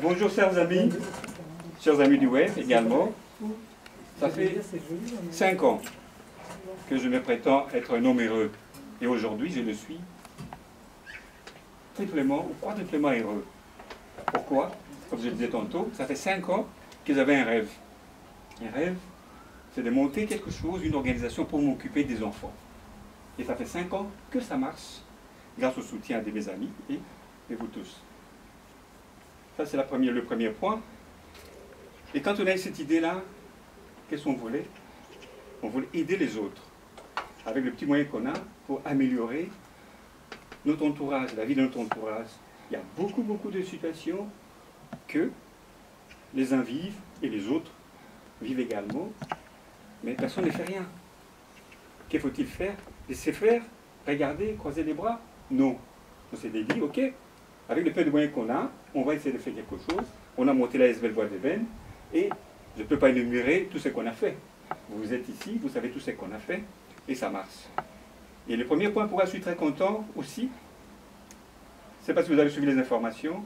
Bonjour chers amis du web également. Ça fait 5 ans que je me prétends être un homme heureux. Et aujourd'hui, je le suis triplement ou quadruplement heureux. Pourquoi? Comme je le disais tantôt, ça fait 5 ans que j'avais un rêve. Un rêve, c'est de monter quelque chose, une organisation pour m'occuper des enfants. Et ça fait 5 ans que ça marche, grâce au soutien de mes amis et de vous tous. Ça, c'est le premier point. Et quand on a eu cette idée-là, qu'est-ce qu'on voulait? On voulait aider les autres, avec le petit moyen qu'on a, pour améliorer notre entourage, la vie de notre entourage. Il y a beaucoup de situations que les uns vivent et les autres vivent également, mais personne ne fait rien. Que faut-il faire? Laisser faire? Regarder? Croiser les bras? Non. On s'est dit, ok, avec le peu de moyens qu'on a, on va essayer de faire quelque chose. On a monté la SBL Voix d'Ébène, et je ne peux pas énumérer tout ce qu'on a fait. Vous êtes ici, vous savez tout ce qu'on a fait, et ça marche. Et le premier point pourquoi je suis très content aussi, c'est parce que vous avez suivi les informations.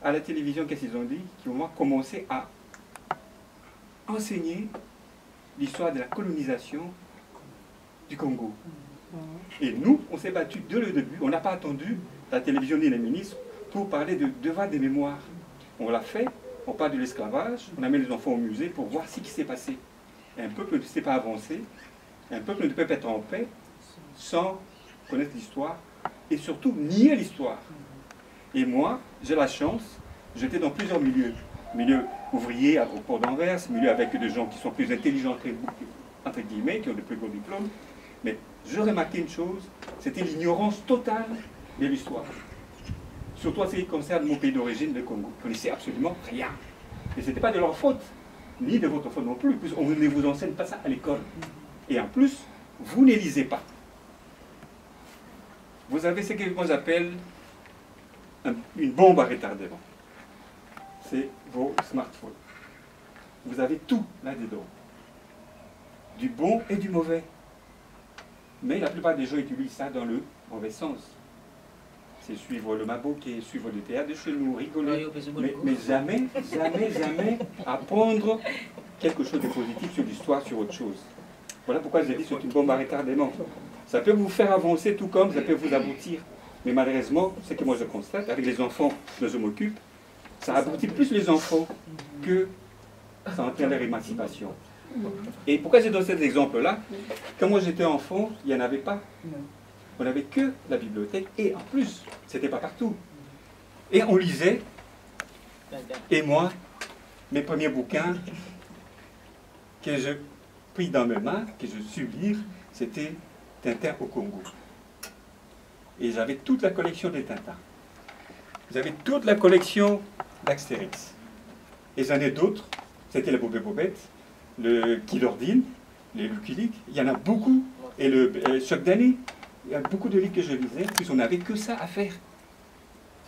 À la télévision, qu'est-ce qu'ils ont dit? Qu'ils vont commencer à enseigner l'histoire de la colonisation du Congo. Et nous, on s'est battu dès le début. On n'a pas attendu la télévision ni les ministres pour parler de devoir des mémoires. On l'a fait, on parle de l'esclavage, on amène les enfants au musée pour voir ce qui s'est passé. Et un peuple ne s'est pas avancé, un peuple ne peut pas être en paix sans connaître l'histoire et surtout nier l'histoire. Et moi, j'ai la chance, j'étais dans plusieurs milieux. Milieu ouvrier au port d'Anvers, milieu avec des gens qui sont plus intelligents, entre guillemets, qui ont de plus gros diplômes. Mais je remarquais une chose, c'était l'ignorance totale de l'histoire. Surtout en ce qui concerne mon pays d'origine, le Congo. Vous ne connaissez absolument rien. Et ce n'était pas de leur faute, ni de votre faute non plus. On ne vous enseigne pas ça à l'école. Et en plus, vous ne lisez pas. Vous avez ce que moi j'appelle une bombe à retardement. C'est vos smartphones. Vous avez tout là-dedans. Du bon et du mauvais. Mais la plupart des gens utilisent ça dans le mauvais sens. C'est suivre le maboké, suivre le théâtre de chez nous, rigoler. Mais jamais apprendre quelque chose de positif sur l'histoire, sur autre chose. Voilà pourquoi j'ai dit que c'est une bombe à retardement. Ça peut vous faire avancer tout comme ça peut vous aboutir. Mais malheureusement, ce que moi je constate, avec les enfants dont je m'occupe, ça aboutit plus les enfants que ça entraîne leur émancipation. Et pourquoi j'ai donné cet exemple-là? Quand moi j'étais enfant, il n'y en avait pas. On n'avait que la bibliothèque, et en plus, c'était pas partout. Et on lisait, et moi, mes premiers bouquins que je pris dans mes mains, que je suis lire, c'était Tintin au Congo. Et j'avais toute la collection des Tintins. J'avais toute la collection d'Astérix. Et j'en ai d'autres, c'était les Bobé Bobette, le Killordine, les Lucky Luke, il y en a beaucoup, et le Choc d'année. Il y a beaucoup de livres que je lisais, en plus on n'avait que ça à faire.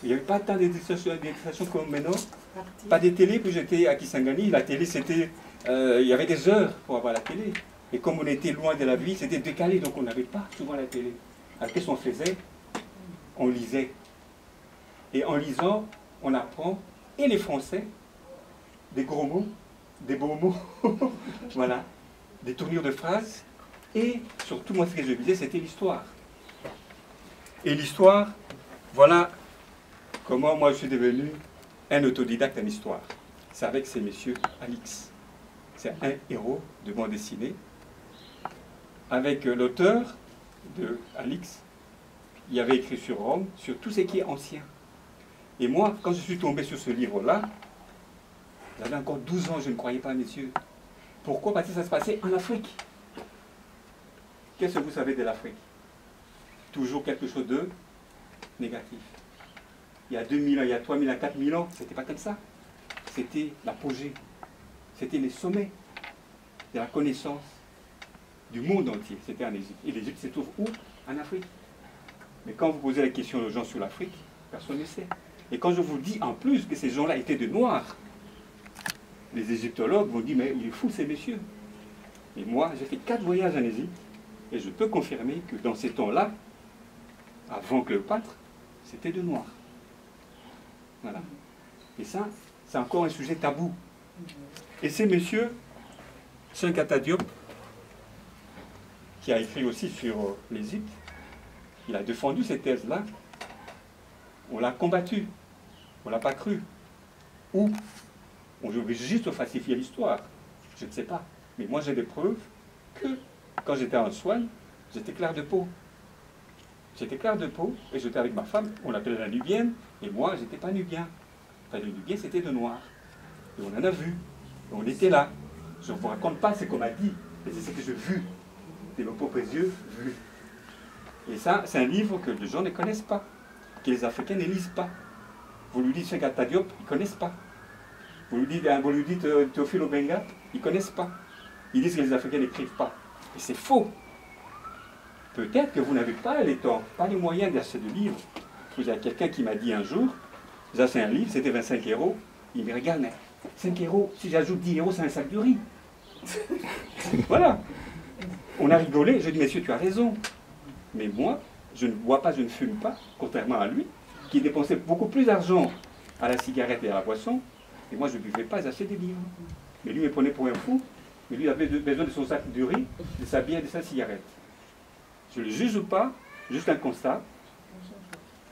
Il n'y avait pas tant d'expressions comme maintenant, pas de télé, puis j'étais à Kisangani, la télé c'était, il y avait des heures pour avoir la télé. Et comme on était loin de la vie, c'était décalé, donc on n'avait pas souvent la télé. Alors qu'est-ce qu'on faisait? On lisait. Et en lisant, on apprend, et les Français, des gros mots, des beaux mots, voilà, des tournures de phrases, et surtout moi ce que je lisais c'était l'histoire. Et l'histoire, voilà comment moi je suis devenu un autodidacte en histoire. C'est avec ces messieurs Alix. C'est un héros de bande dessinée. Avec l'auteur de Alix, il y avait écrit sur Rome, sur tout ce qui est ancien. Et moi, quand je suis tombé sur ce livre-là, j'avais encore 12 ans, je ne croyais pas à mes yeux. Pourquoi? Parce que ça se passait en Afrique. Qu'est-ce que vous savez de l'Afrique? Toujours quelque chose de négatif. Il y a 2000 ans, il y a 3000 ans, 4000 ans, c'était pas comme ça. C'était l'apogée. C'était les sommets de la connaissance du monde entier. C'était en Égypte. Et l'Égypte se trouve où? En Afrique. Mais quand vous posez la question aux gens sur l'Afrique, personne ne sait. Et quand je vous dis en plus que ces gens-là étaient de noirs, les égyptologues vont dire, mais il est fou ces messieurs. Et moi, j'ai fait 4 voyages en Égypte, et je peux confirmer que dans ces temps-là, avant Cléopâtre, c'était de noirs. Voilà. Et ça, c'est encore un sujet tabou. Et c'est monsieur Sankata Diop, qui a écrit aussi sur l'Égypte. Il a défendu cette thèse-là. On l'a combattu. On ne l'a pas cru. Ou on veut juste falsifier l'histoire. Je ne sais pas. Mais moi, j'ai des preuves que quand j'étais en soins, j'étais clair de peau. J'étais clair de peau et j'étais avec ma femme, on l'appelait la Nubienne, et moi, j'étais pas Nubien. Enfin, le Nubien, c'était de noir. Et on en a vu. Et on était là. Je ne vous raconte pas ce qu'on m'a dit, mais c'est ce que j'ai vu. De mes propres yeux, vu. Et ça, c'est un livre que les gens ne connaissent pas, que les Africains ne lisent pas. Vous lui dites Sankata Diop, ils ne connaissent pas. Vous lui dites Théophile Obenga, ils ne connaissent pas. Ils disent que les Africains n'écrivent pas. Et c'est faux. Peut-être que vous n'avez pas les temps, pas les moyens d'acheter de livres. Il y a quelqu'un qui m'a dit un jour, j'ai acheté un livre, c'était 25 €. Il me regarde, mais 5 €, si j'ajoute 10 €, c'est un sac de riz. Voilà. On a rigolé, je dis, monsieur, tu as raison. Mais moi, je ne bois pas, je ne fume pas, contrairement à lui, qui dépensait beaucoup plus d'argent à la cigarette et à la boisson. Et moi, je ne buvais pas assez des livres. Mais lui me prenait pour un fou. Mais lui avait besoin de son sac de riz, de sa bière et de sa cigarette. Je ne le juge pas, juste un constat.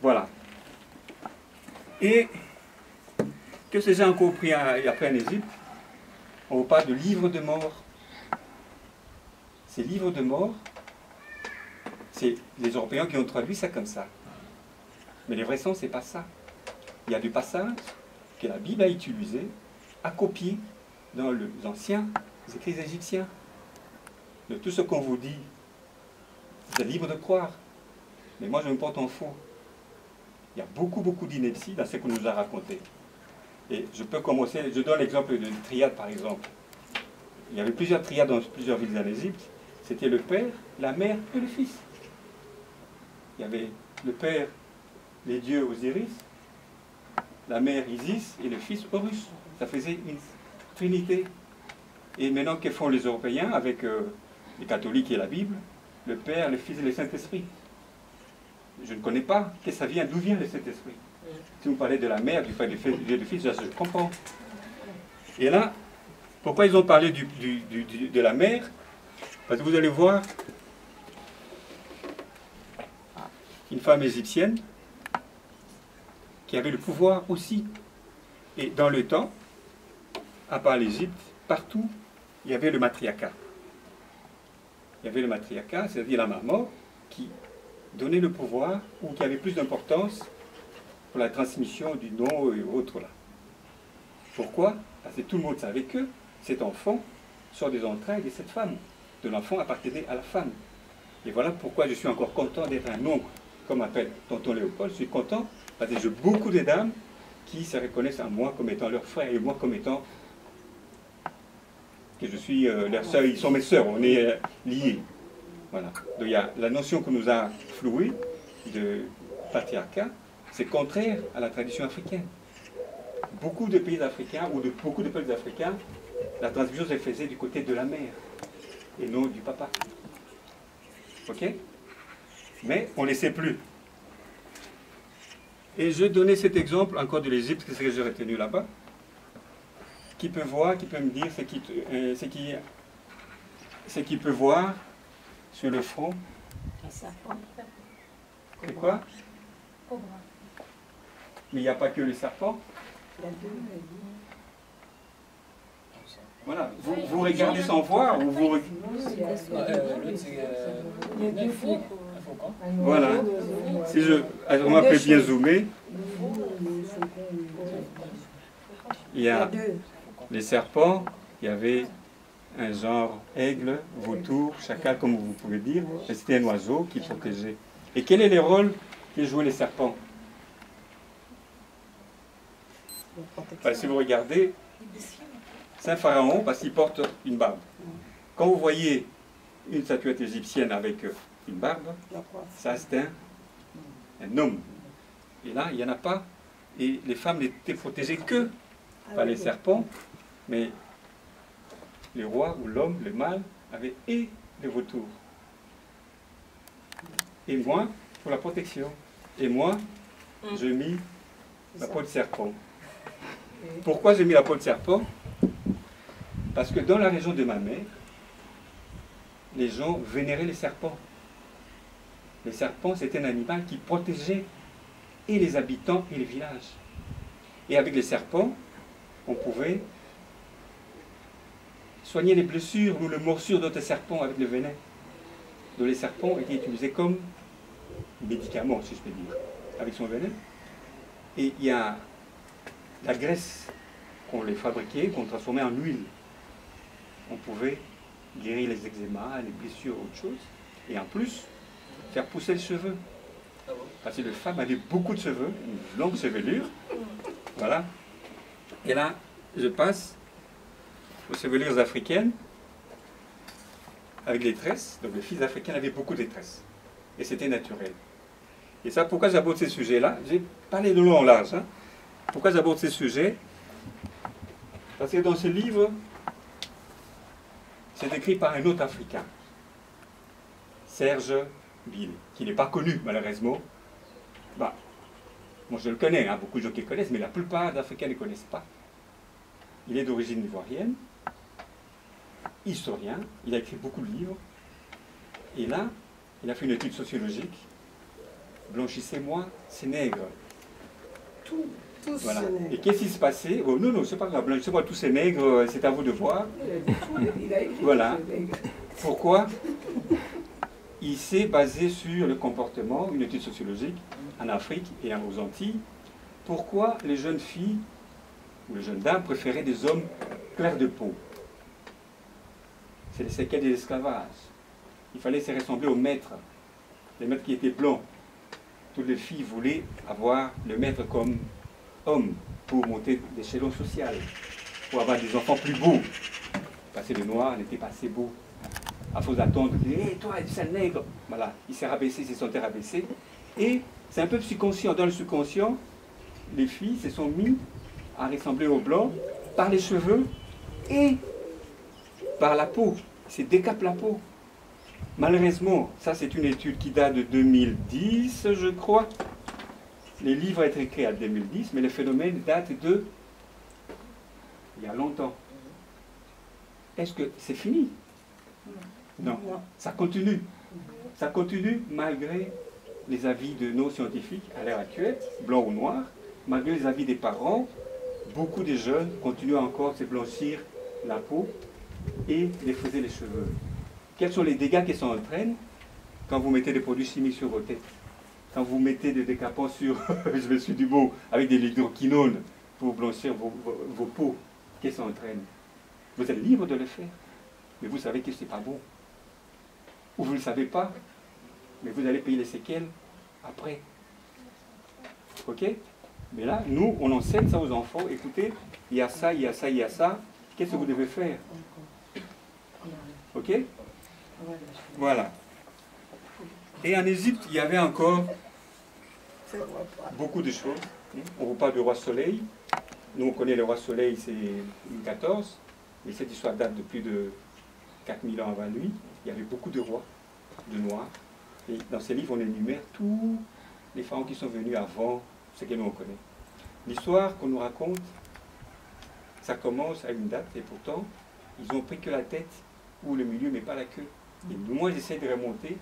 Voilà. Et que ces gens ont compris après en Égypte, on vous parle de livres de mort. Ces livres de mort, c'est les Européens qui ont traduit ça comme ça. Mais le vrai sens, ce n'est pas ça. Il y a des passages que la Bible a utilisés, a copiés dans les anciens écrits égyptiens. De tout ce qu'on vous dit, vous êtes libre de croire. Mais moi, je me porte en faux. Il y a beaucoup d'inepties dans ce qu'on nous a raconté. Et je peux commencer, je donne l'exemple d'une triade, par exemple. Il y avait plusieurs triades dans plusieurs villes en Égypte. C'était le père, la mère et le fils. Il y avait le père, les dieux Osiris, la mère Isis et le fils Horus. Ça faisait une trinité. Et maintenant, que font les Européens avec les catholiques et la Bible? Le Père, le Fils et le Saint-Esprit. Je ne connais pas que ça vient, d'où vient le Saint-Esprit. Si vous parlez de la mère, du Père, du Fils, je comprends. Et là, pourquoi ils ont parlé de la mère? Parce que vous allez voir une femme égyptienne qui avait le pouvoir aussi. Et dans le temps, à part l'Égypte, partout, il y avait le matriarcat. Il y avait le matriarcat, c'est-à-dire la maman, qui donnait le pouvoir ou qui avait plus d'importance pour la transmission du nom et autres là. Pourquoi? Parce que tout le monde savait que cet enfant sort des entrailles de cette femme. De l'enfant appartenait à la femme. Et voilà pourquoi je suis encore content d'être un oncle, comme appelle tonton Léopold. Je suis content parce que j'ai beaucoup de dames qui se reconnaissent en moi comme étant leur frère et moi comme étant que je suis leur sœur. Ils sont mes sœurs, on est liés. Voilà. Donc il y a la notion que nous a flouée de patriarcat, c'est contraire à la tradition africaine. Beaucoup de pays africains, ou de beaucoup de peuples africains, la transmission se faisait du côté de la mère, et non du papa. Ok? Mais on ne le sait plus. Et je donnais cet exemple encore de l'Égypte, c'est ce que j'ai retenu là-bas. Qui peut voir, qui peut me dire ce qu'il peut voir sur le front? C'est quoi? Mais il n'y a pas que les serpents. Voilà, vous regardez sans voir ou vous... Voilà, si on m'a fait bien zoomer, il y a les serpents, il y avait un genre aigle, vautour, chacal, comme vous pouvez dire, et c'était un oiseau qui protégeait. Et quel est le rôle que jouaient les serpents? Si vous regardez, c'est un pharaon parce qu'il porte une barbe. Quand vous voyez une statuette égyptienne avec une barbe, ça c'est un homme. Et là, il n'y en a pas. Et les femmes n'étaient protégées que par les serpents, mais le roi ou l'homme, le mâle, avait et le vautour. Et moi, pour la protection. Et moi, je mis ma peau de serpent. Pourquoi j'ai mis la peau de serpent? Parce que dans la région de ma mère, les gens vénéraient les serpents. Les serpents, c'était un animal qui protégeait et les habitants et les villages. Et avec les serpents, on pouvait soigner les blessures ou les morsures d'autres serpents avec le venin. Donc les serpents étaient utilisés comme médicaments, si je peux dire, avec son venin. Et il y a la graisse qu'on les fabriquait, qu'on transformait en huile. On pouvait guérir les eczémas, les blessures, autre chose. Et en plus, faire pousser les cheveux. Parce que les femmes avaient beaucoup de cheveux, une longue chevelure. Voilà. Et là, je passe aux chevelures africaines avec des tresses. Donc les filles africaines avaient beaucoup de tresses. Et c'était naturel. Et ça, pourquoi j'aborde ces sujets-là? J'ai parlé de long en large. Hein. Pourquoi j'aborde ces sujets? Parce que dans ce livre, c'est écrit par un autre Africain, Serge Bill, qui n'est pas connu, malheureusement. Bah, moi, je le connais, hein, beaucoup de gens qui le connaissent, mais la plupart d'Africains ne le connaissent pas. Il est d'origine ivoirienne, historien, il a écrit beaucoup de livres. Et là, il a fait une étude sociologique. Blanchissez-moi ces nègres. Tous Voilà. ces nègres. Et qu'est-ce qui se passait? Oh, non, non, c'est pas grave, blanchissez-moi tous ces nègres, c'est à vous de voir. Il a écrit Voilà. tous ces nègres. Pourquoi? Il s'est basé sur le comportement, une étude sociologique, en Afrique et aux Antilles. Pourquoi les jeunes filles ou les jeunes dames préféraient des hommes clairs de peau? C'est les séquelles de l'esclavage. Il fallait se ressembler aux maîtres, les maîtres qui étaient blancs. Toutes les filles voulaient avoir le maître comme homme pour monter l'échelon social, pour avoir des enfants plus beaux. Parce que le noir n'était pas assez beau. À force d'attendre, hé, toi, c'est un nègre. Voilà, il s'est rabaissé, il s'est senti rabaissé. Et c'est un peu subconscient. Dans le subconscient, les filles se sont mis à ressembler aux blancs par les cheveux et par la peau. C'est décape la peau. Malheureusement, ça c'est une étude qui date de 2010, je crois. Les livres ont été écrits en 2010, mais le phénomène date de il y a longtemps. Est-ce que c'est fini? Non. Ça continue. Ça continue malgré les avis de nos scientifiques à l'heure actuelle, blancs ou noirs, malgré les avis des parents. Beaucoup de jeunes continuent encore à se blanchir la peau et défausser les cheveux. Quels sont les dégâts qui s'entraînent quand vous mettez des produits chimiques sur vos têtes? Quand vous mettez des décapants sur, je me suis du mot, avec des hydroquinones pour blanchir vos peaux, qu'est-ce que ça entraîne? Vous êtes libre de le faire, mais vous savez que ce n'est pas bon. Ou vous ne le savez pas, mais vous allez payer les séquelles après. Ok? Mais là, nous, on enseigne ça aux enfants. Écoutez, il y a ça, il y a ça, il y a ça. Qu'est-ce que vous devez faire? Ok? Voilà. Et en Égypte, il y avait encore beaucoup de choses. On vous parle du roi Soleil. Nous, on connaît le roi Soleil, c'est Louis XIV. Mais cette histoire date de plus de 4000 ans avant lui. Il y avait beaucoup de rois, de noirs. Et dans ces livres, on énumère tous les pharaons qui sont venus avant ce que nous on connaît. L'histoire qu'on nous raconte, ça commence à une date, et pourtant, ils ont pris que la tête ou le milieu, mais pas la queue. Et moi, j'essaie de remonter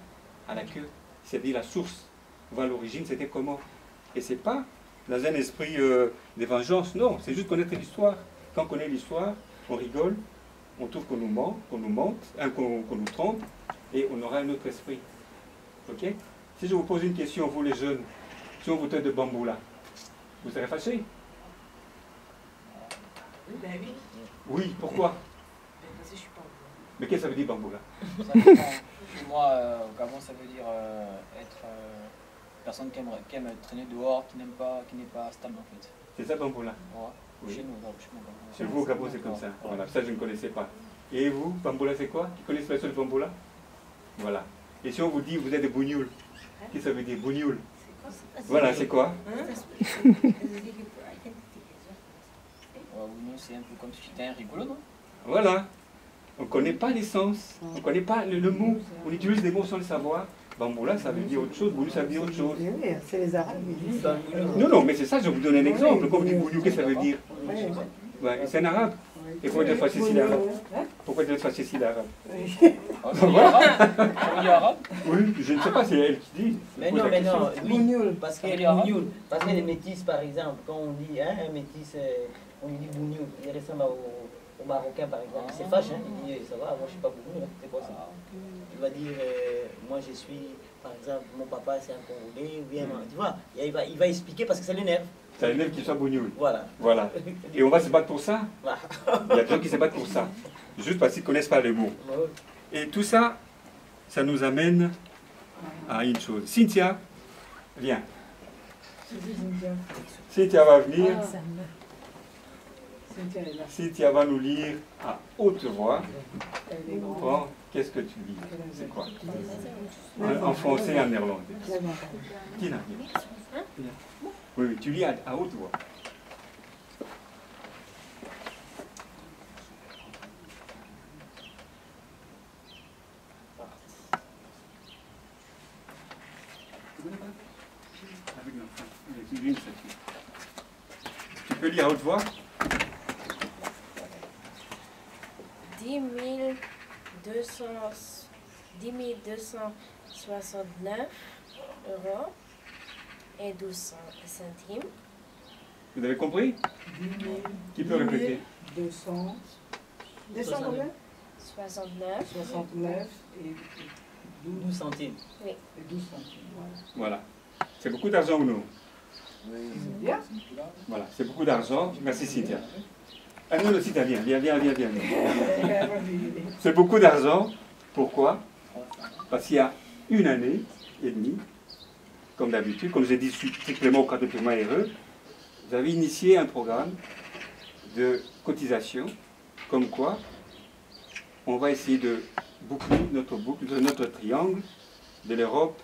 à la queue, c'est-à-dire la source, voir l'origine, c'était comment. Et c'est pas dans un esprit de vengeance, non, c'est juste connaître l'histoire. Quand on connaît l'histoire, on rigole, on trouve qu'on nous ment, qu'on nous trompe, et on aura un autre esprit. Ok? Si je vous pose une question, vous les jeunes, si on vous traite de bamboula, vous serez fâchés? Ben oui. Oui, pourquoi? Parce que je suis pas. Mais qu'est-ce que ça veut dire bamboula? Ça dépend. Chez moi, au Gabon, ça veut dire être personne qui aime traîner dehors, qui n'est pas stable en fait. C'est ça bamboula? Ouais. Oui. Chez nous, au Gabon. Chez vous au Gabon, c'est comme ça. Voilà, ça je ne connaissais pas. Et vous, bamboula c'est quoi? Qui connaissez l'expression de bamboula? Voilà. Et si on vous dit vous êtes des bougnoules, qu'est-ce que ça veut dire bougnoul? Voilà, c'est quoi? C'est un peu comme si c'était un rigolo, non? Voilà. On ne connaît pas l'essence, on ne connaît pas le mot. On utilise des mots sans le savoir. Bamboula, ça veut dire autre chose, bougnou, ça veut dire autre chose. Oui, c'est les Arabes qui disent ça. Non, non, mais c'est ça, je vais vous donner un exemple. Quand vous dites bougnou, qu'est-ce que ça veut dire? Ouais, c'est un arabe. Et pourquoi tu es fâché si l'arabe? Pourquoi tu es fâché si l'arabe? Oh, ça veut dire arabe? Ça veut dire arabe? Oui, je ne sais pas, c'est elle qui dit. Mais Je non, pose la mais non, question. oui, parce que Bougnoul. bougnoul, parce que les métis, par exemple, quand on dit hein, un métis, on lui dit bougnoul, il ressemble au Marocain, par exemple. Il se fâche, hein, il dit ça va, moi je suis pas bougnoul, hein, c'est quoi ça? Il va dire, moi je suis, par exemple, mon papa c'est un Congolais, ou bien, tu vois, et il va expliquer parce que ça l'énerve. Ça énerve qu'il soit bougnoul. Voilà. Voilà. Et on va se battre pour ça. Voilà. Il y a des gens qui se battent pour ça. Juste parce qu'ils ne connaissent pas les mots. Et tout ça, ça nous amène à une chose. Cynthia, viens. Cynthia va venir. Cynthia va nous lire à haute voix. Bon, qu'est-ce que tu lis? C'est quoi? En français et en néerlandais. Tina, viens. Oui, oui, tu lis à haute voix. Tu peux lire à haute voix? 10 269 euros et 12 centimes. Vous avez compris? Qui peut répéter? 200. 200 combien? 69. 69 et 12 centimes. Oui. 12 centimes. Voilà. Voilà. C'est beaucoup d'argent ou non? C'est bien. Voilà, c'est beaucoup d'argent. Merci Cynthia. Ah non, non, Cynthia, viens. C'est beaucoup d'argent. Pourquoi? Parce qu'il y a une année et demie, comme d'habitude, comme j'ai dit strictement au cadre de paiement RE, vous avez initié un programme de cotisation, comme quoi on va essayer de boucler notre triangle de l'Europe,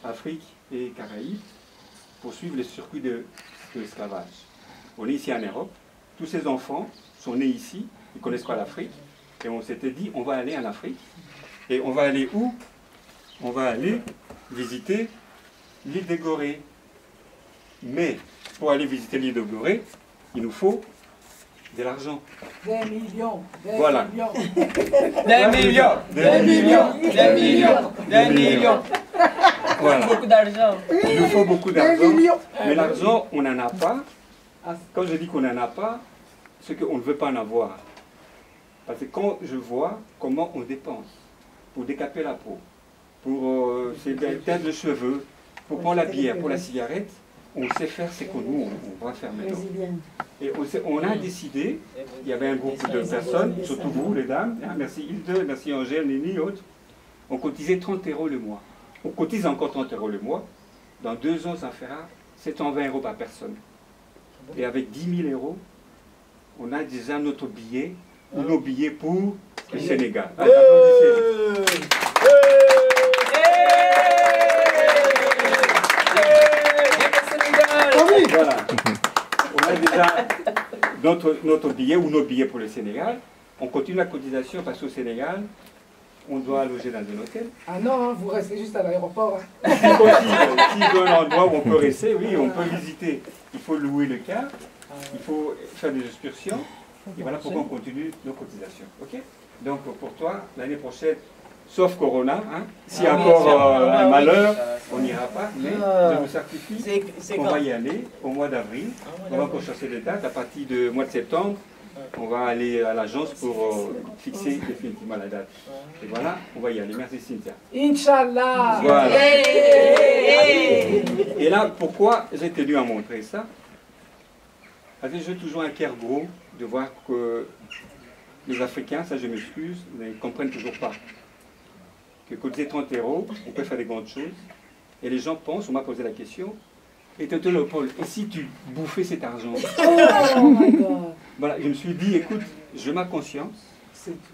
Afrique et Caraïbes pour suivre le circuit de l'esclavage. On est ici en Europe, tous ces enfants sont nés ici, ils ne connaissent pas l'Afrique, et on s'était dit on va aller en Afrique, et on va aller où? On va aller visiter l'île de Gorée. Mais pour aller visiter l'île de Gorée, il nous faut de l'argent. 20 millions. 20 Voilà. millions. Des millions. Voilà. Beaucoup d'argent. Il nous faut beaucoup 20 d'argent. millions. Mais l'argent, on n'en a pas. Quand je dis qu'on n'en a pas, c'est qu'on ne veut pas en avoir. Parce que quand je vois comment on dépense pour décaper la peau, pour teindre les cheveux, pour prendre la bière, pour la cigarette, on sait faire ce que nous, on va faire maintenant. Et on a décidé, il y avait un groupe de personnes, surtout vous, les dames, hein, merci Hilde, merci Angèle, Néni et autres, on cotisait 30 € le mois. On cotise encore 30 € le mois. Dans 2 ans, ça fera 720 € par personne. Et avec 10 000 €, on a déjà notre billet, ou nos billets pour le Sénégal. Allez, applaudissez. Voilà. On a déjà notre billet ou nos billets pour le Sénégal. On continue la cotisation parce qu'au Sénégal, on doit loger dans un hôtel. Ah non, vous restez juste à l'aéroport. C'est possible. S'il y a un endroit où on peut rester, oui, on peut visiter. Il faut louer le car, il faut faire des excursions. Et voilà pourquoi on continue nos cotisations. Ok? Donc pour toi, l'année prochaine, sauf Corona, hein, s'il y a encore un malheur, on n'ira pas. Mais je vous certifie qu'on va y aller au mois d'avril. On va encore chercher des dates. À partir du mois de septembre, on va aller à l'agence pour fixer définitivement la date. Et voilà, on va y aller. Merci Cynthia. Inch'Allah. Voilà. Et là, pourquoi j'ai tenu à montrer ça? Parce que j'ai toujours un cœur gros de voir que les Africains, ça je m'excuse, ne comprennent toujours pas. Que cotiser 30 €, on peut faire des grandes choses. Et les gens pensent, on m'a posé la question, et Tonton Léopold, et si tu bouffais cet argent? Oh my God. Voilà, je me suis dit, écoute, j'ai ma conscience. C'est tout.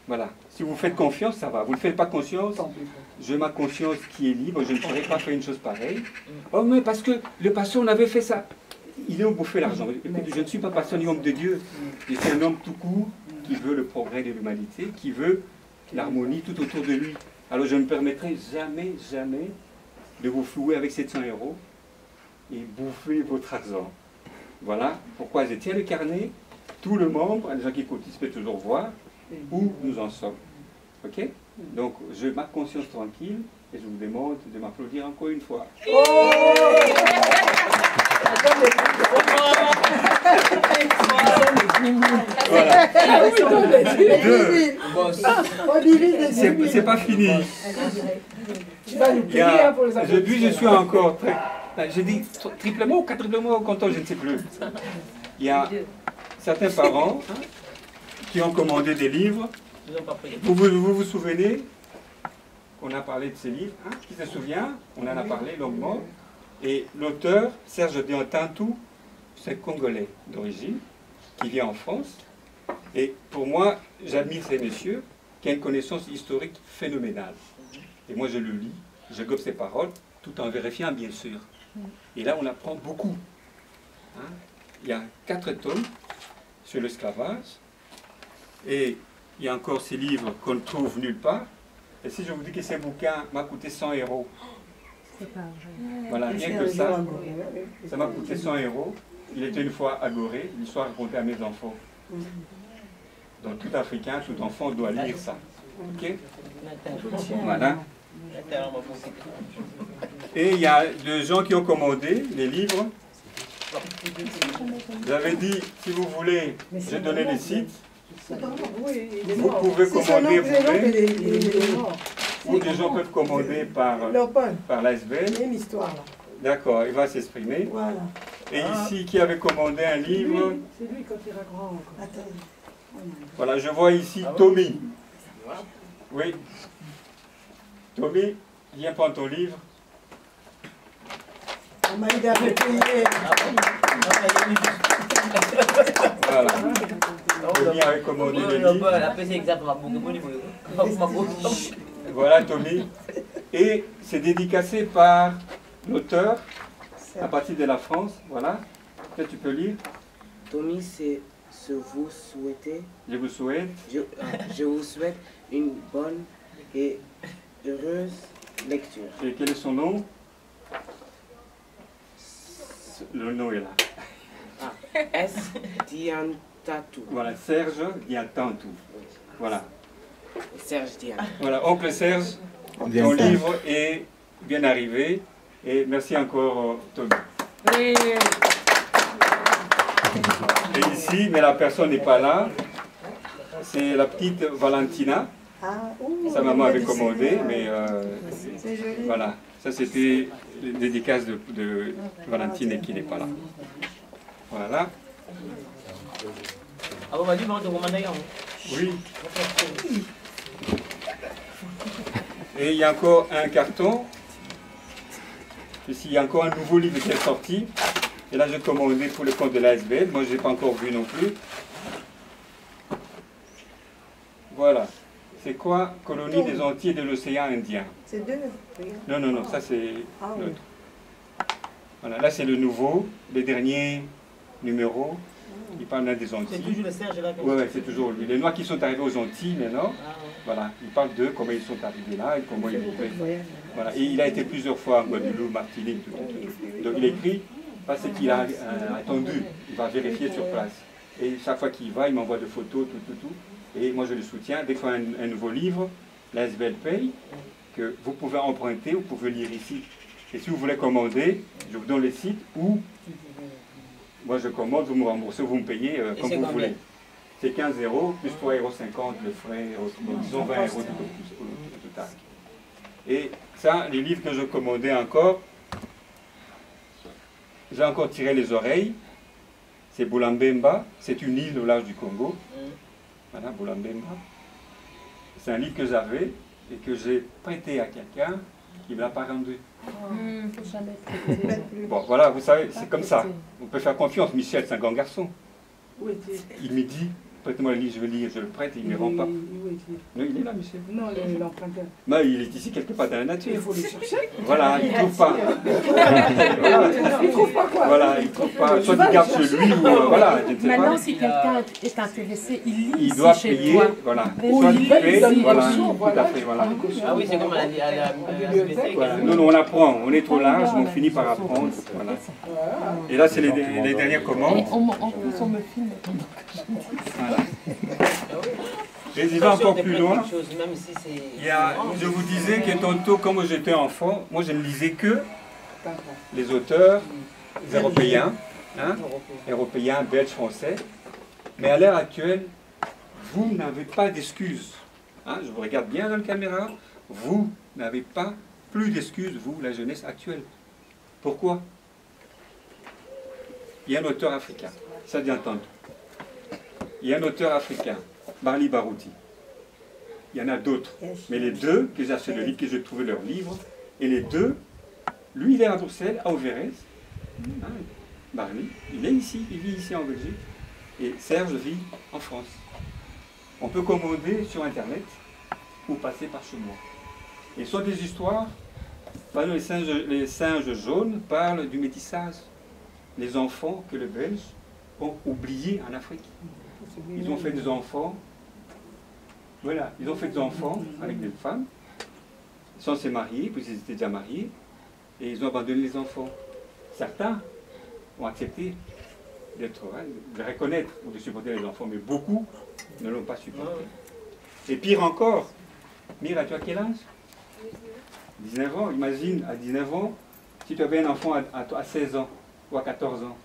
Voilà, si vous faites confiance, ça va. Vous ne faites pas confiance, Tant pis. j'ai ma conscience qui est libre, je ne pourrais pas faire une chose pareille. Oh mais parce que le pasteur, on avait fait ça. Il est où bouffer l'argent? Écoute, je ne suis pas pasteur ni homme de Dieu. Je suis un homme tout court qui veut le progrès de l'humanité, qui veut l'harmonie tout autour de lui. Alors je ne me permettrai jamais, jamais de vous flouer avec 700 € et bouffer votre argent. Voilà pourquoi je tiens le carnet. Tout le membre, les gens qui cotisent peuvent toujours voir où nous en sommes. Ok? Donc, je marque conscience tranquille et je vous demande de m'applaudir encore une fois. Voilà. C'est pas fini. Tu vas nous payer hein, pour les applaudissements. Depuis, je suis encore très... J'ai dit triplement ou quadruplement au compteur, je ne sais plus. Il y a certains parents qui ont commandé des livres. Vous vous souvenez qu'on a parlé de ces livres? Qui se souvient? On en a parlé longuement. Et l'auteur, Serge Diantantou, c'est un Congolais d'origine, qui vit en France. Et pour moi, j'admire ces messieurs qui ont une connaissance historique phénoménale. Et moi, je le lis, je gobe ses paroles, tout en vérifiant, bien sûr. Et là, on apprend beaucoup. Il y a 4 tomes sur l'esclavage. Et il y a encore ces livres qu'on ne trouve nulle part. Et si je vous dis que ces bouquins m'ont coûté 100 €, voilà, rien que ça, ça m'a coûté 100 €. Il était une fois à Gorée, l'histoire racontée à mes enfants. Donc tout Africain, tout enfant doit lire ça. Ok? Voilà. Et il y a des gens qui ont commandé les livres. J'avais dit, si vous voulez, j'ai donné les sites. Vous pouvez commander vous-même. Ou des gens peuvent commander par l'ASBL. Il y a une histoire là. D'accord, il va s'exprimer. Voilà. Et ici, qui avait commandé un livre? C'est lui quand il ira grand. Voilà, je vois ici Tommy. Oui. Tommy, viens prendre ton livre. On m'a aidé à me payer. Voilà. Tommy avait commandé le livre. Voilà Tommy. Et c'est dédicacé par l'auteur à partir de la France. Voilà. Peut-être tu peux lire. Tommy, c'est ce vous souhaitez. Je vous souhaite. Je vous souhaite une bonne et heureuse lecture. Et quel est son nom? Le nom est là. S. Diantantou. Voilà, Serge Diantantou. Voilà. Serge Diantantou. Voilà, oncle Serge, ton livre est bien arrivé. Et merci encore, Tommy. Oui. Et ici, mais la personne n'est pas là, c'est la petite Valentina. Sa maman avait commandé, mais voilà, ça c'était une dédicace de Valentine et qui n'est pas là. Voilà. Oui. Et il y a encore un carton. Ici, il y a encore un nouveau livre qui est sorti. Et là, j'ai commandé pour le compte de l'ASBL. Moi, je n'ai pas encore vu non plus. Voilà. C'est quoi? Colonie des Antilles et de l'océan Indien. C'est deux. Non, non, non, ça c'est l'autre. Voilà, là c'est le nouveau, les derniers numéros. Il parle des Antilles. C'est toujours le Serge là. Oui, c'est toujours lui. Les Noirs qui sont arrivés aux Antilles maintenant, voilà, il parle d'eux, comment ils sont arrivés là et comment ils vivaient. Voilà, et il a été plusieurs fois en Guadeloupe, Martinique, tout. Donc il écrit parce qu'il a attendu, il va vérifier sur place. Et chaque fois qu'il va, il m'envoie des photos, tout. Et moi je le soutiens. Dès qu'il y a un nouveau livre, l'ASBL paye, que vous pouvez emprunter, vous pouvez lire ici. Et si vous voulez commander, je vous donne les sites où moi je commande, vous me remboursez, vous me payez comme vous voulez. C'est 15 € plus 3,50 € de frais, donc disons 20 € au total. Et ça, les livres que je commandais encore, j'ai encore tiré les oreilles. C'est Boulambemba, c'est une île au large du Congo. Voilà, Boulambemba. C'est un livre que j'avais et que j'ai prêté à quelqu'un qui ne me l'a pas rendu. Bon, voilà, vous savez, c'est comme ça. On peut faire confiance. Michel, c'est un grand garçon. Il me dit, Prête-moi le livre, je veux lire, je le prête, il ne me rend pas. Non, il est là, monsieur. Non, l'emprunteur. Mais il est ici quelque part dans la nature. Il faut le chercher. Voilà, il ne trouve pas. Voilà. Il trouve pas quoi? Voilà, il ne trouve pas. Soit il garde chez lui ou voilà, je ne sais pas. Maintenant, si quelqu'un est intéressé, il lit Il ici doit chez payer, toi. voilà. Ou Soit il il paye paye, ici. voilà, tout à fait, voilà. Ah oui, c'est comme à la bibliothèque. Voilà. Nous, on apprend, on est trop large, mais on finit par apprendre. Voilà. Et là, c'est les dernières commandes. Et en plus, on me filme pendant que je lis. Voilà. Et il va encore plus loin. Même si c'est... Il y a, je vous disais que tantôt, quand j'étais enfant, moi je ne lisais que les auteurs européens, hein, européens, belges, français. Mais à l'heure actuelle, vous n'avez pas d'excuses. Hein, je vous regarde bien dans la caméra. Vous n'avez pas plus d'excuses, vous, la jeunesse actuelle. Pourquoi? Il y a un auteur africain, ça dit entendu. Il y a un auteur africain, Barli Barouti. Il y en a d'autres. Mais les deux, que j'ai acheté le livre, que j'ai trouvé leur livre, et les deux, lui il est à Bruxelles, à Overijse, hein, Barli, il est ici, il vit ici en Belgique, et Serge vit en France. On peut commander sur Internet ou passer par chez moi. Et ce sont des histoires, par exemple, les singes jaunes parlent du métissage, les enfants que les Belges ont oubliés en Afrique. Ils ont fait des enfants, voilà, ils ont fait des enfants avec des femmes, sans se marier, puis ils étaient déjà mariés, et ils ont abandonné les enfants. Certains ont accepté de reconnaître ou de supporter les enfants, mais beaucoup ne l'ont pas supporté. Et pire encore, Mira, tu as quel âge? 19 ans, imagine, à 19 ans, si tu avais un enfant à 16 ans, ou à 14 ans.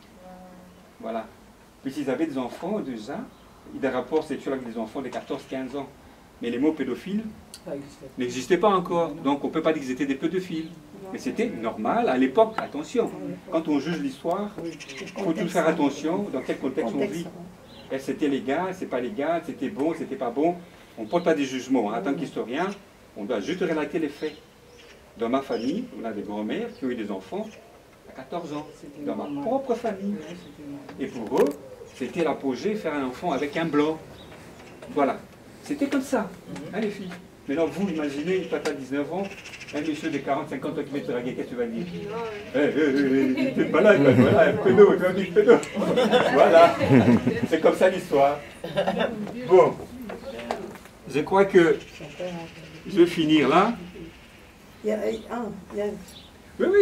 Voilà. Puis s'ils avaient des enfants déjà, des rapports sexuels avec des enfants de 14-15 ans. Mais les mots pédophiles n'existaient pas encore. Donc on ne peut pas dire qu'ils étaient des pédophiles. Mais c'était normal à l'époque, attention. Quand on juge l'histoire, il faut toujours faire attention dans quel contexte on vit. Est-ce que c'était légal, c'est pas légal, c'était bon, c'était pas bon. On ne porte pas des jugements. En tant qu'historien, on doit juste relater les faits. Dans ma famille, on a des grands-mères qui ont eu des enfants à 14 ans. Dans ma propre famille. Et pour eux, c'était l'apogée, faire un enfant avec un blanc. Voilà. C'était comme ça, hein, les filles. Maintenant, vous imaginez, toi, tu as 19 ans, un monsieur de 40-50 ans qui vient te draguer, qu'est-ce que tu vas dire? Tu es malade, voilà, pédo, tu vas dire pédo. Voilà. C'est comme ça l'histoire. Bon. Je crois que je vais finir là. Oui,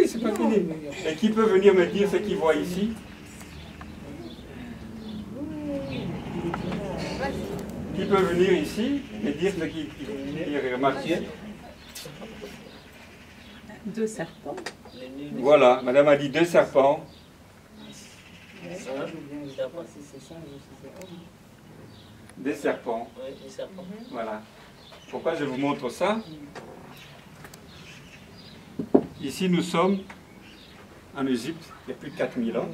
c'est pas fini. Et qui peut venir me dire ce qu'il voit ici? Qui peut venir ici et dire ce qu'il remarque ici? Deux serpents. Voilà, madame a dit deux serpents. Des serpents. Voilà. Pourquoi je vous montre ça? Ici, nous sommes en Égypte, il y a plus de 4000 ans.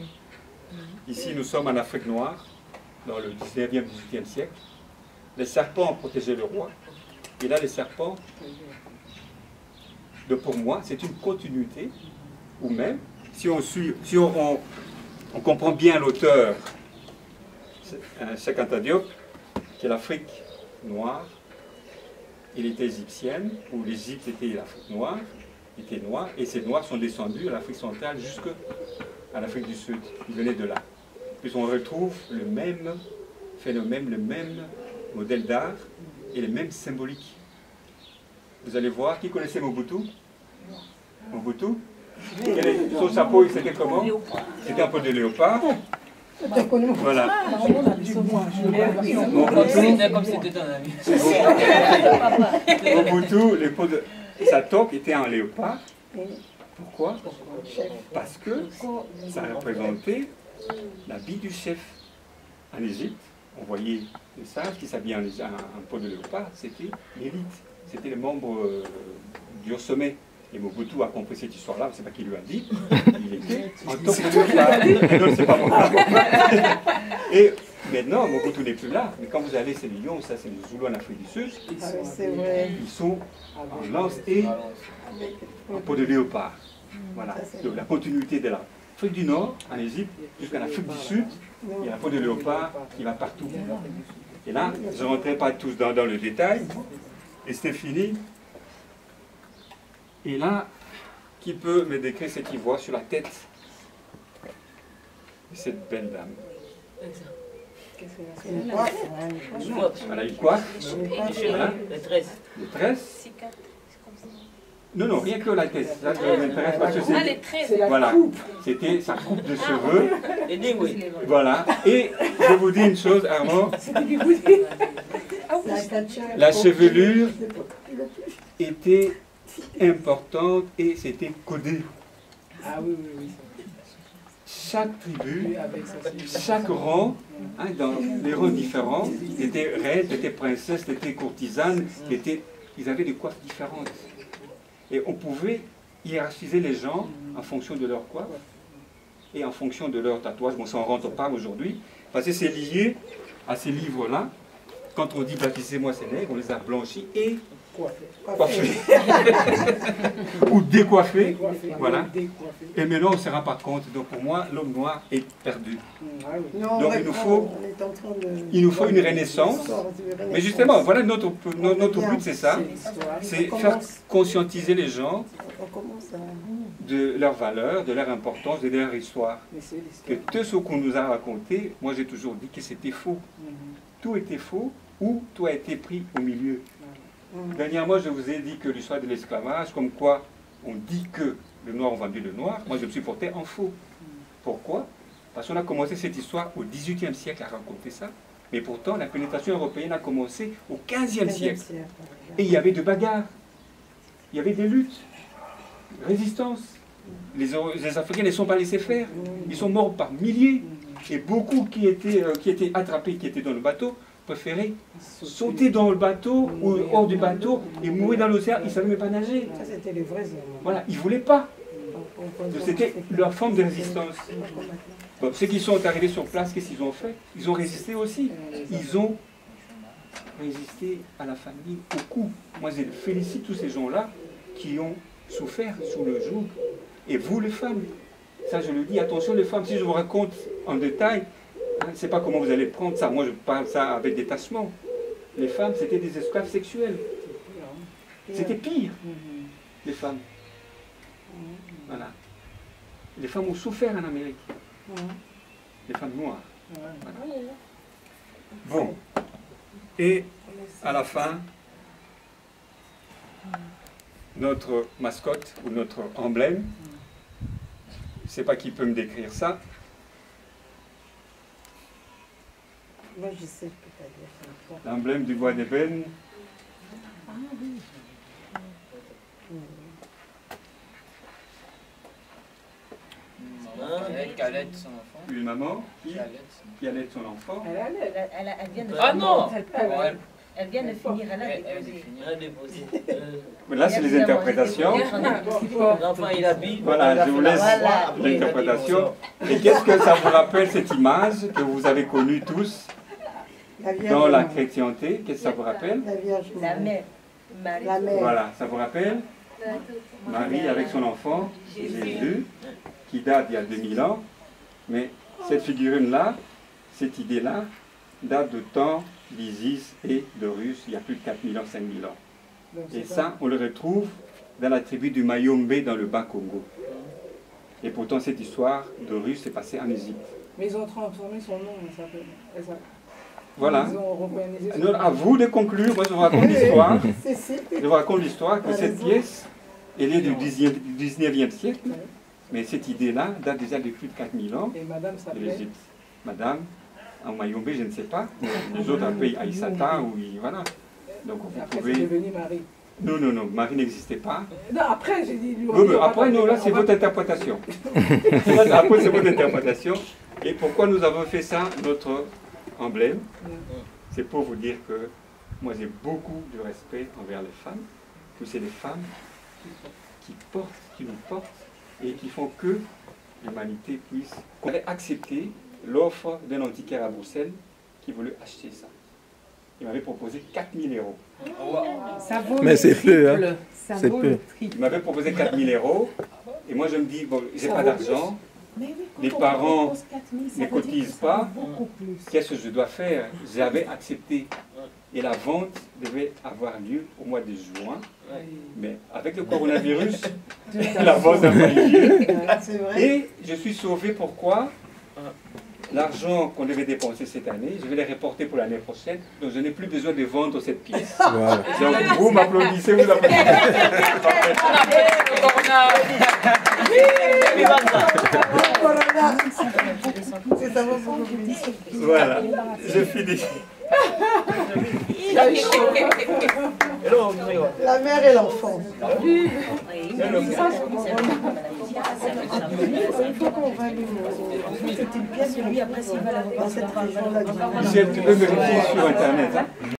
Ici, nous sommes en Afrique noire, dans le 19e, 18e siècle. Les serpents protégeaient le roi. Et là, les serpents, pour moi, c'est une continuité, ou même, si on comprend bien l'auteur, Cheikh Anta Diop, qui est l'Afrique noire, il était égyptienne, ou l'Égypte était l'Afrique noire, était noir, et ces noirs sont descendus à l'Afrique centrale jusqu'à l'Afrique du Sud. Ils venaient de là. Puis on retrouve le même phénomène, le même modèle d'art et les mêmes symboliques. Vous allez voir, qui connaissait Mobutu? Mobutu? Son chapeau, c'était comment? C'était un peu de léopard. Voilà. Mobutu, sa toque était en léopard. Pourquoi? Parce que ça représentait l'habit du chef. En Égypte, on voyait les sages qui s'habillaient en peau de léopard, c'était l'élite, c'était les membres du haut sommet. Et Mobutu a compris cette histoire-là, je ne sais pas qui lui a dit, il était en toque de léopard. Non, c'est pas moi. Et maintenant, Mobutu n'est plus là, mais quand vous allez, c'est les Lions, ça c'est les Zoulous en Afrique du Sud, ils sont en lance et en peau de léopard. Voilà, donc la continuité de l'Afrique du Nord, en Égypte, jusqu'à l'Afrique du Sud, il y a la peau de léopard qui va partout. Et là, je ne rentrais pas tous dans le détail. Et c'était fini. Et là, qui peut me décrire ce qu'il voit sur la tête de cette belle dame? Voilà, une coiffe. Voilà. Les tresses. Des tresses. Non, non, rien que la tête. Là, ça m'intéresse parce que Ah, les traits. voilà, c'était sa coupe de cheveux. Et dis oui. Voilà. Et je vous dis une chose, Armand. La chevelure était importante et c'était codé. Ah oui, oui, oui. Chaque tribu, chaque rang, hein, dans les rangs différents, étaient reines, étaient princesses, étaient courtisanes, ils avaient des coiffes différentes. Et on pouvait hiérarchiser les gens en fonction de leur coiffe et en fonction de leur tatouage. Bon, ça on ne rentre pas aujourd'hui, parce que c'est lié à ces livres-là. Quand on dit baptisez-moi ces nègres, on les a blanchis et coiffés. Ou décoiffés. Voilà. Et maintenant on ne se rend pas compte. Donc pour moi, l'homme noir est perdu. Donc il nous faut une renaissance. Mais justement, voilà notre but, c'est ça. C'est faire conscientiser les gens de leur valeur, de leur importance, de leur histoire. Que tout ce qu'on nous a raconté, moi j'ai toujours dit que c'était faux. Tout était faux ou tout a été pris au milieu. Dernièrement, je vous ai dit que l'histoire de l'esclavage, comme quoi on dit que le noir ont vendu le noir, moi je me suis porté en faux. Pourquoi? Parce qu'on a commencé cette histoire au XVIIIe siècle à raconter ça, mais pourtant la pénétration européenne a commencé au XVe siècle. Et il y avait de bagarres, il y avait des luttes, résistance. Les Africains ne sont pas laissés faire, ils sont morts par milliers. Et beaucoup qui étaient attrapés, qui étaient dans le bateau, préféraient sauter dans le bateau ou hors du bateau et mourir dans l'océan. Ils ne savaient même pas nager. Ça, c'était les vrais hommes. Voilà, ils ne voulaient pas. C'était leur forme de résistance. Bon, ceux qui sont arrivés sur place, qu'est-ce qu'ils ont fait? Ils ont résisté aussi. Ils ont résisté à la famille, au coup. Moi, je félicite tous ces gens-là qui ont souffert sous le joug. Et vous, les femmes, ça je le dis, attention les femmes, si je vous raconte en détail, je ne sais pas comment vous allez prendre ça. Moi, je parle ça avec détachement. Les femmes, c'était des esclaves sexuels. C'était pire, les femmes. Voilà. Les femmes ont souffert en Amérique. Les femmes noires. Voilà. Bon. Et à la fin, notre mascotte ou notre emblème, je ne sais pas qui peut me décrire ça. Moi, je sais peut-être. L'emblème du bois d'ébène. Qui allait son enfant. Une maman qui allait son enfant. Elle vient de Ah non! Elle vient de finir, elle a déposé. Mais là, c'est les interprétations. L'enfant, il habille. Voilà, je vous laisse l'interprétation. Et qu'est-ce que ça vous rappelle, cette image que vous avez connue tous dans la chrétienté? Qu'est-ce que ça vous rappelle? La mère. Voilà, ça vous rappelle Marie avec son enfant, Jésus, qui date d'il y a 2000 ans. Mais cette figurine-là, cette idée-là, date de temps d'Isis et de Russe, il y a plus de 4000 ans, 5000 ans. Et ça, on le retrouve dans la tribu du Mayombe, dans le Bas-Congo. Et pourtant, cette histoire de Russe s'est passée en Égypte. Mais ils ont transformé son nom, elle s'appelle. Voilà. Ils ont reconnaissé son Alors, à vous de conclure, moi je vous raconte l'histoire. Je vous raconte l'histoire que cette pièce, elle est du 19e siècle. Mais cette idée-là date déjà de plus de 4000 ans Et madame de s'appelait l'Égypte. Madame, en Mayombe, je ne sais pas. Les autres appellent Aïssata, ou voilà. Donc vous Après, pouvez... c'est devenu Marie. Non, non, non, Marie n'existait pas. Non, après, j'ai dit... Oui, mais après, non, là, c'est votre interprétation. Après, c'est votre interprétation. Et pourquoi nous avons fait ça, notre emblème? C'est pour vous dire que moi, j'ai beaucoup de respect envers les femmes, que c'est les femmes qui portent, qui nous portent, et qui font que l'humanité puisse accepter l'offre d'un antiquaire à Bruxelles qui voulait acheter ça. Il m'avait proposé 4000 €. Ça vaut Mais c'est peu, hein. Ça C'est vaut peu. le triple. Il m'avait proposé 4000 €, et moi je me dis, bon, j'ai pas d'argent, les parents ne cotisent pas, qu'est-ce que je dois faire? J'avais accepté. Et la vente devait avoir lieu au mois de juin. Mais avec le coronavirus, la vente n'a pas eu lieu. Et je suis sauvé, pourquoi? L'argent qu'on devait dépenser cette année, je vais les reporter pour l'année prochaine. Donc je n'ai plus besoin de vendre cette pièce. Voilà. Donc vous m'applaudissez, vous applaudissez. Voilà, je finis. La mère et l'enfant. Il faut qu'on va lui c'est une pièce, lui, après, s'il va la regarder, Michel, tu peux vérifier sur Internet. Hein?